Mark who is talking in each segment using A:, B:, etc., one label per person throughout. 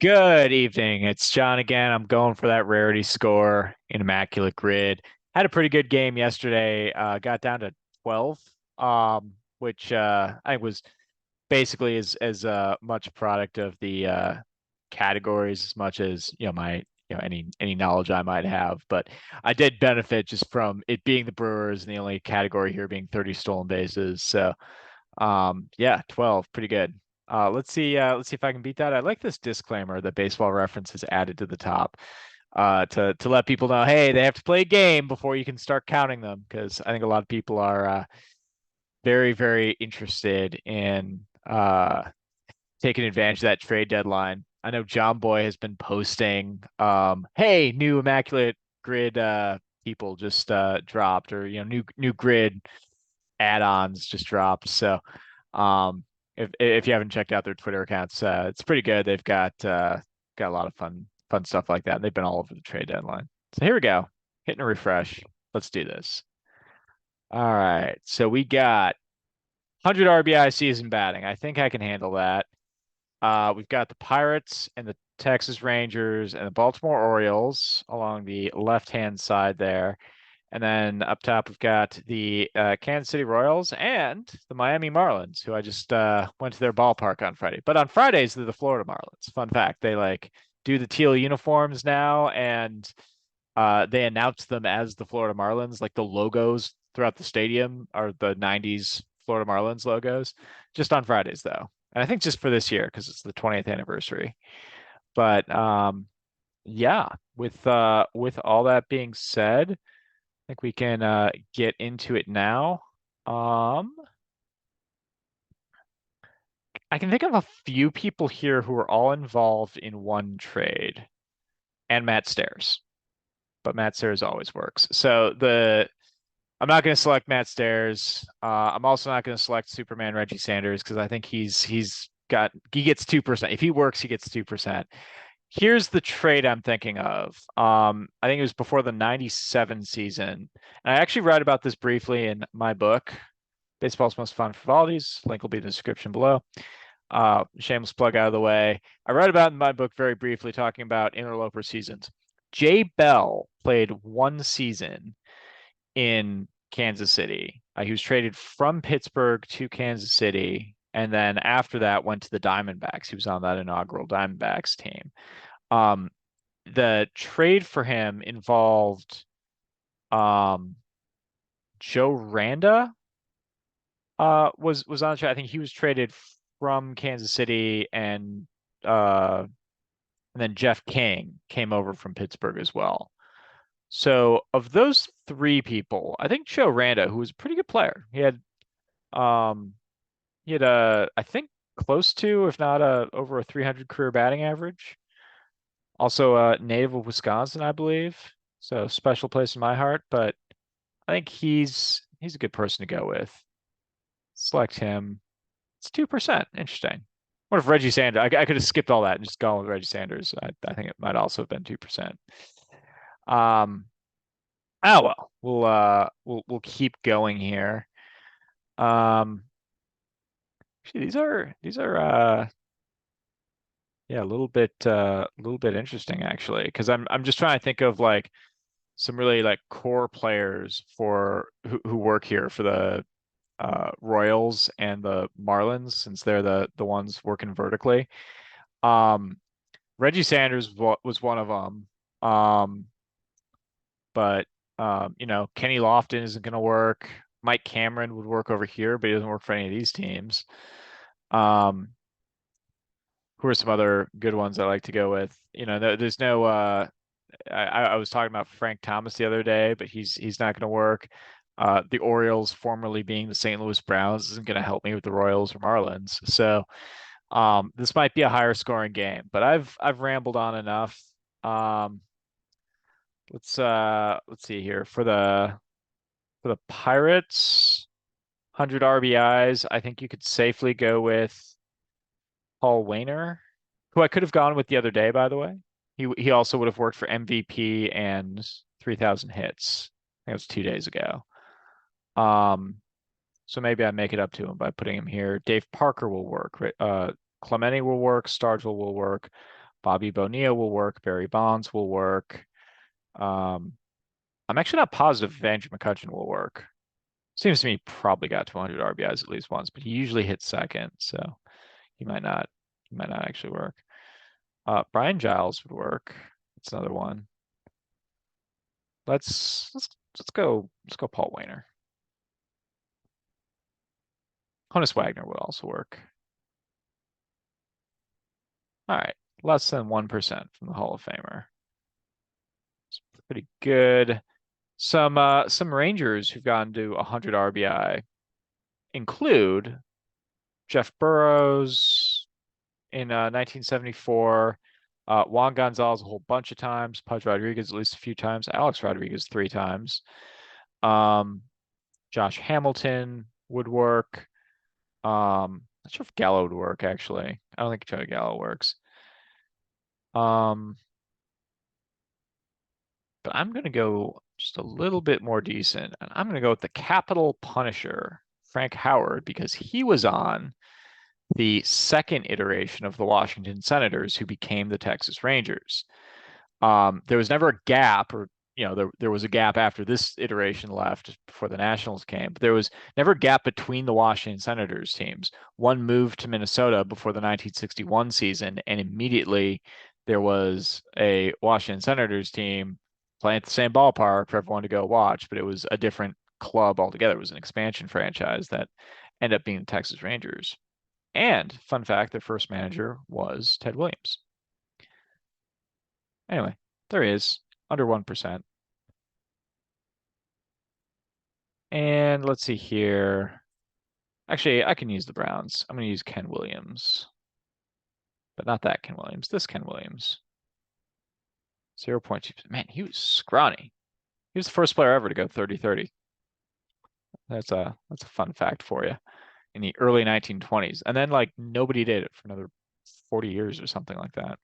A: Good evening. It's John again. I'm going for that rarity score in Immaculate Grid. Had a pretty good game yesterday. Got down to 12, which I think was basically as much a product of the categories as much as my any knowledge I might have. But I did benefit just from it being the Brewers and the only category here being 30 stolen bases. So yeah, 12, pretty good. Let's see if I can beat that. I like this disclaimer that Baseball Reference has added to the top, to let people know, hey, they have to play a game before you can start counting them, because I think a lot of people are very, very interested in taking advantage of that trade deadline. I know John Boy has been posting, hey, new Immaculate Grid people just dropped, or new grid add-ons just dropped. So if you haven't checked out their Twitter accounts, it's pretty good. They've got a lot of fun stuff like that. They've been all over the trade deadline. So here we go. Hitting a refresh. Let's do this. All right. So we got 100 RBI season batting. I think I can handle that. We've got the Pirates and the Texas Rangers and the Baltimore Orioles along the left-hand side there. And then up top, we've got the Kansas City Royals and the Miami Marlins, who I just went to their ballpark on Friday. But on Fridays, they're the Florida Marlins. Fun fact, they like do the teal uniforms now, and they announce them as the Florida Marlins. Like the logos throughout the stadium are the 90s Florida Marlins logos, just on Fridays, though. And I think just for this year, because it's the 20th anniversary. But yeah, with all that being said, think we can get into it now. Um, I can think of a few people here who are all involved in one trade, and Matt Stairs, but Matt Stairs always works. I'm not going to select Matt Stairs. I'm also not going to select Superman Reggie Sanders because I think he gets 2%. If he works, he gets 2%. Here's the trade I'm thinking of. I think it was before the 97 season. And I actually write about this briefly in my book, Baseball's Most Fun Frivolities. Link will be in the description below. Shameless plug out of the way. I write about in my book very briefly talking about interloper seasons. Jay Bell played one season in Kansas City. He was traded from Pittsburgh to Kansas City, and then after that went to the Diamondbacks. He was on that inaugural Diamondbacks team. Um, the trade for him involved um, Joe Randa was on the trade. I think he was traded from Kansas City, and then Jeff King came over from Pittsburgh as well. So of those three people, I think Joe Randa, who was a pretty good player, um he had a I think close to, if not over a 300 career batting average. Also a native of Wisconsin, I believe. So special place in my heart, but I think he's a good person to go with. Select him. It's 2%. Interesting. What if Reggie Sanders? I could have skipped all that and just gone with Reggie Sanders. I think it might also have been 2%. Um, oh well, we'll keep going here. Actually, these are yeah, a little bit interesting actually, because I'm just trying to think of like some really like core players for who work here for the Royals and the Marlins, since they're the ones working vertically. Um, Reggie Sanders was one of them. Um, but Kenny Lofton isn't going to work. Mike Cameron would work over here, but he doesn't work for any of these teams. Um, who are some other good ones I like to go with? There's no. I was talking about Frank Thomas the other day, but he's not going to work. The Orioles, formerly being the St. Louis Browns, isn't going to help me with the Royals or Marlins. So this might be a higher scoring game, but I've rambled on enough. Um, let's see here for the Pirates, 100 RBIs. I think you could safely go with Paul Wainer, who I could have gone with the other day, by the way. He also would have worked for MVP and 3,000 hits. I think it was 2 days ago. So maybe I make it up to him by putting him here. Dave Parker will work. Clemente will work. Stargell will work. Bobby Bonilla will work. Barry Bonds will work. Um, I'm actually not positive if Andrew McCutchen will work. Seems to me he probably got 200 RBIs at least once, but he usually hits second, so he might not. He might not actually work. Brian Giles would work. That's another one. Let's go Paul Wainer. Honus Wagner would also work. All right, less than 1% from the Hall of Famer. It's pretty good. Some Rangers who've gotten to 100 RBI include Jeff Burrows in 1974, Juan Gonzalez a whole bunch of times, Pudge Rodriguez at least a few times, Alex Rodriguez 3 times. Um, Josh Hamilton would work. Not sure if Gallo would work actually. I don't think Joey Gallo works. Um, but I'm gonna go just a little bit more decent, and I'm gonna go with the Capital Punisher, Frank Howard, because he was on the second iteration of the Washington Senators, who became the Texas Rangers. There was never a gap, or there was a gap after this iteration left before the Nationals came, but there was never a gap between the Washington Senators teams. One moved to Minnesota before the 1961 season, and immediately there was a Washington Senators team playing at the same ballpark for everyone to go watch, but it was a different club altogether. It was an expansion franchise that ended up being the Texas Rangers. And fun fact, their first manager was Ted Williams. Anyway, there is under 1%. And let's see here. Actually, I can use the Browns. I'm going to use Ken Williams, but not that Ken Williams. This Ken Williams. 0.2. Man, he was scrawny. He was the first player ever to go 30-30. That's a fun fact for you. In the early 1920s. And then like nobody did it for another 40 years or something like that.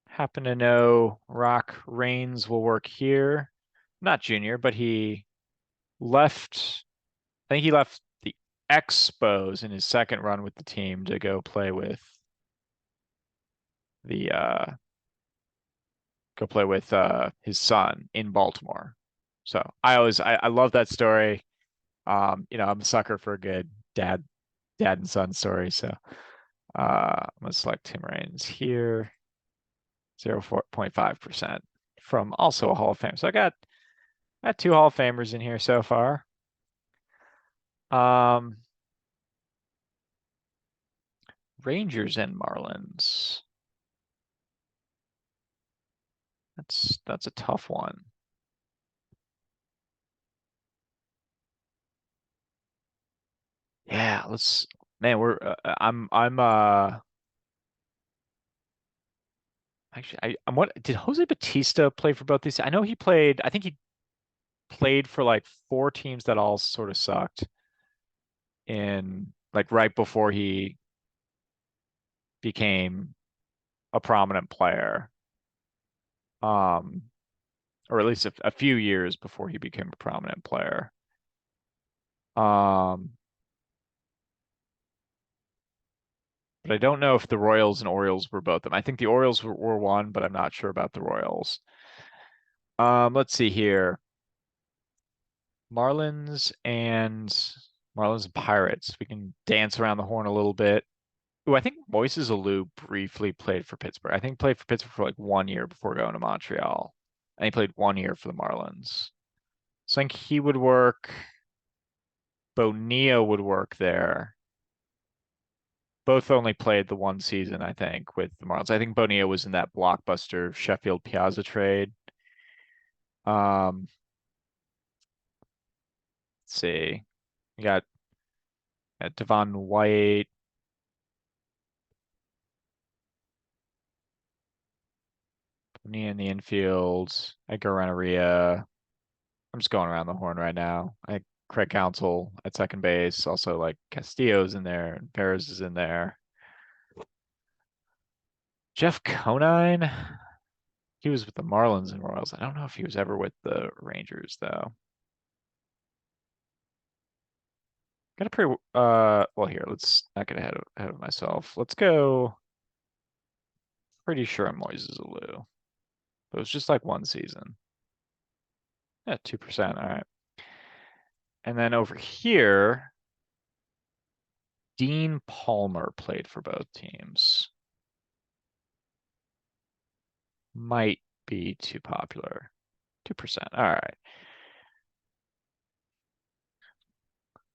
A: Happen to know Rock Reigns will work here. Not junior, but he left, I think he left the Expos in his second run with the team to go play with the his son in Baltimore. So I love that story. I'm a sucker for a good dad and son story. So I'm gonna select Tim Raines here, 0.5% from also a Hall of Fame. So I got 2 Hall of Famers in here so far. Rangers and Marlins. That's a tough one. Yeah, man, I'm actually I'm what did Jose Batista play for both these? I think he played for like 4 teams that all sort of sucked in like right before he became a prominent player. Um, or at least a few years before he became a prominent player. Um, but I don't know if the Royals and Orioles were both of them. I think the Orioles were one, but I'm not sure about the Royals. Let's see here. Marlins and Marlins and Pirates. We can dance around the horn a little bit. Ooh, I think Moises Alou briefly played for Pittsburgh. I think he played for Pittsburgh for like 1 year before going to Montreal. And he played 1 year for the Marlins. So I think he would work. Bonilla would work there. Both only played the 1 season, I think, with the Marlins. I think Bonilla was in that blockbuster Sheffield Piazza trade. Let's see. We got Devon White, Bonilla in the infield, Edgar Renteria. I'm just going around the horn right now. I think Craig Counsell at second base. Also, like Castillo's in there and Perez is in there. Jeff Conine. He was with the Marlins and Royals. I don't know if he was ever with the Rangers though. Got a pretty well here, let's not get ahead of myself. Let's go pretty sure I'm Moises Alou. But it was just like one season. Yeah, 2%. All right. And then over here, Dean Palmer played for both teams. Might be too popular. 2%. All right.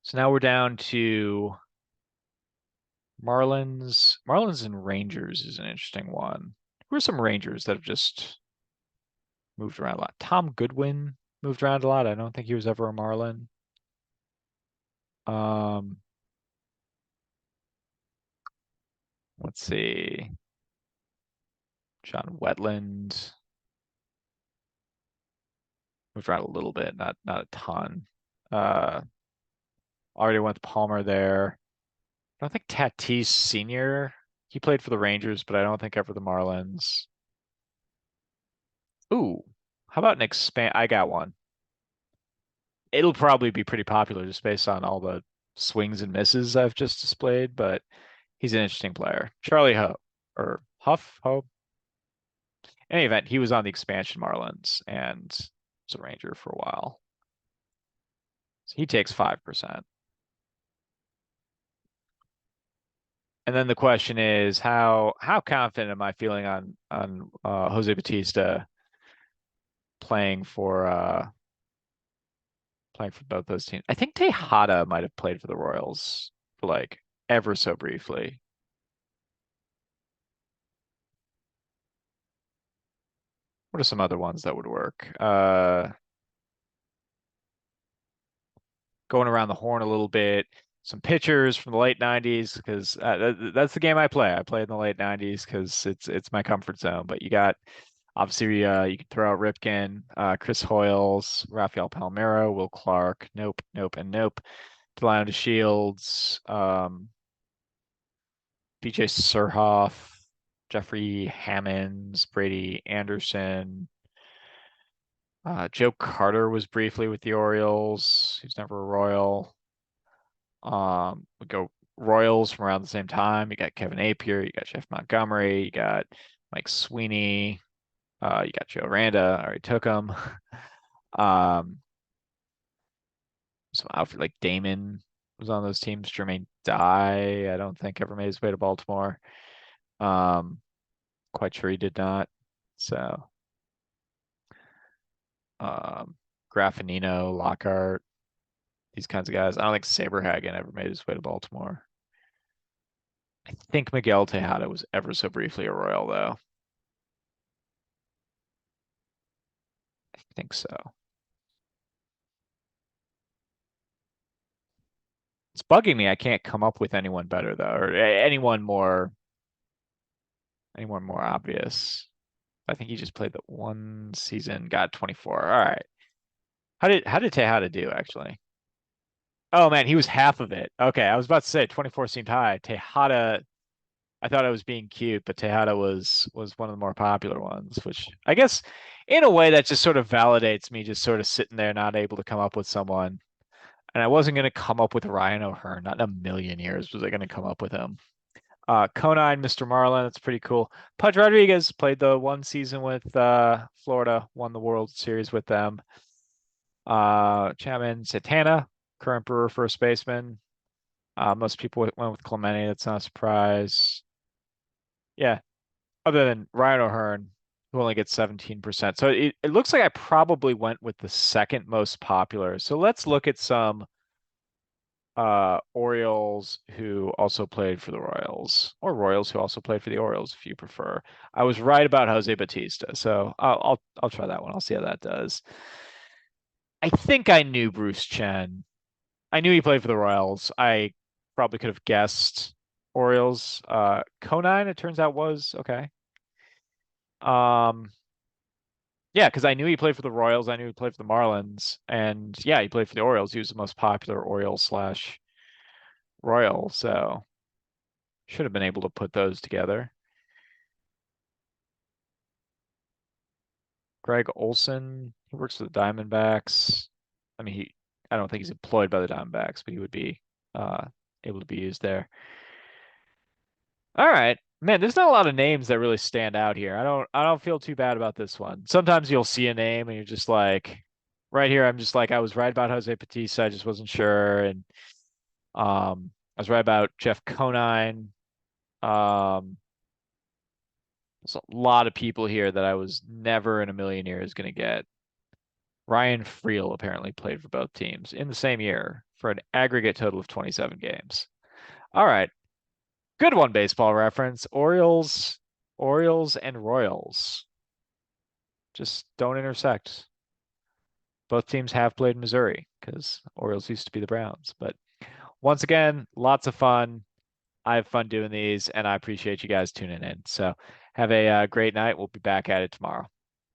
A: So now we're down to Marlins. Marlins and Rangers is an interesting one. Who are some Rangers that have just moved around a lot? Tom Goodwin moved around a lot. I don't think he was ever a Marlin. Um, let's see. John Wetland moved around a little bit, not a ton. Uh, already went to Palmer there. I don't think Tatis Senior. He played for the Rangers, but I don't think ever the Marlins. Ooh, how about an expand? I got one. It'll probably be pretty popular just based on all the swings and misses I've just displayed, but he's an interesting player. Charlie Ho or Huff Ho. In any event, he was on the expansion Marlins and was a Ranger for a while. So he takes 5%. And then the question is how confident am I feeling on Jose Bautista playing for playing for both those teams? I think Tejada might have played for the Royals for like ever so briefly. What are some other ones that would work? Going around the horn a little bit. Some pitchers from the late 90s because that's the game I play. I play in the late 90s because it's my comfort zone. But you got obviously you can throw out Ripken, Chris Hoyles, Rafael Palmeiro, Will Clark, nope, nope, and nope. Delino Shields, BJ Surhoff, Jeffrey Hammonds, Brady Anderson. Joe Carter was briefly with the Orioles. He's never a Royal. We go Royals from around the same time. You got Kevin Appier, you got Jeff Montgomery, you got Mike Sweeney, you got Joe Randa. I already took him. Um, some outfit like Damon was on those teams. Jermaine Dye, I don't think ever made his way to Baltimore. Um, quite sure he did not. So, um, Graffinino, Lockhart, these kinds of guys. I don't think Saberhagen ever made his way to Baltimore. I think Miguel Tejada was ever so briefly a Royal, though. I think so. It's bugging me. I can't come up with anyone better though, or anyone more obvious. I think he just played the one season, got 24. All right. How did Tejada do actually? Oh man, he was half of it. Okay, I was about to say 24 seemed high. Tejada, I thought I was being cute, but Tejada was one of the more popular ones, which I guess in a way that just sort of validates me just sort of sitting there not able to come up with someone. And I wasn't going to come up with Ryan O'Hearn. Not in a million years was I going to come up with him. Conine, Mr. Marlin, that's pretty cool. Pudge Rodriguez played the one season with Florida, won the World Series with them. Chapman Santana, current Brewer first baseman. Most people went with Clemente. That's not a surprise. Yeah, other than Ryan O'Hearn, who only gets 17%. So it looks like I probably went with the second most popular. So let's look at some Orioles who also played for the Royals, or Royals who also played for the Orioles, if you prefer. I was right about Jose Bautista, so I'll try that one. I'll see how that does. I think I knew Bruce Chen. I knew he played for the Royals. I probably could have guessed Orioles. Conine, it turns out was okay. Um, yeah, because I knew he played for the Royals. I knew he played for the Marlins, and yeah, he played for the Orioles. He was the most popular Oriole slash Royal, so should have been able to put those together. Greg Olson, he works for the Diamondbacks. I mean, I don't think he's employed by the Diamondbacks, but he would be. uh, able to be used there. All right. Man, there's not a lot of names that really stand out here. I don't feel too bad about this one. Sometimes you'll see a name and you're just like right here, I'm just like I was right about Jose Batista, I just wasn't sure. And I was right about Jeff Conine. Um there's a lot of people here that I was never in a million years gonna get. Ryan Friel apparently played for both teams in the same year for an aggregate total of 27 games. All right. Good one, baseball reference. Orioles and Royals just don't intersect. Both teams have played Missouri because Orioles used to be the Browns. But once again, lots of fun. I have fun doing these, and I appreciate you guys tuning in. So have a great night. We'll be back at it tomorrow.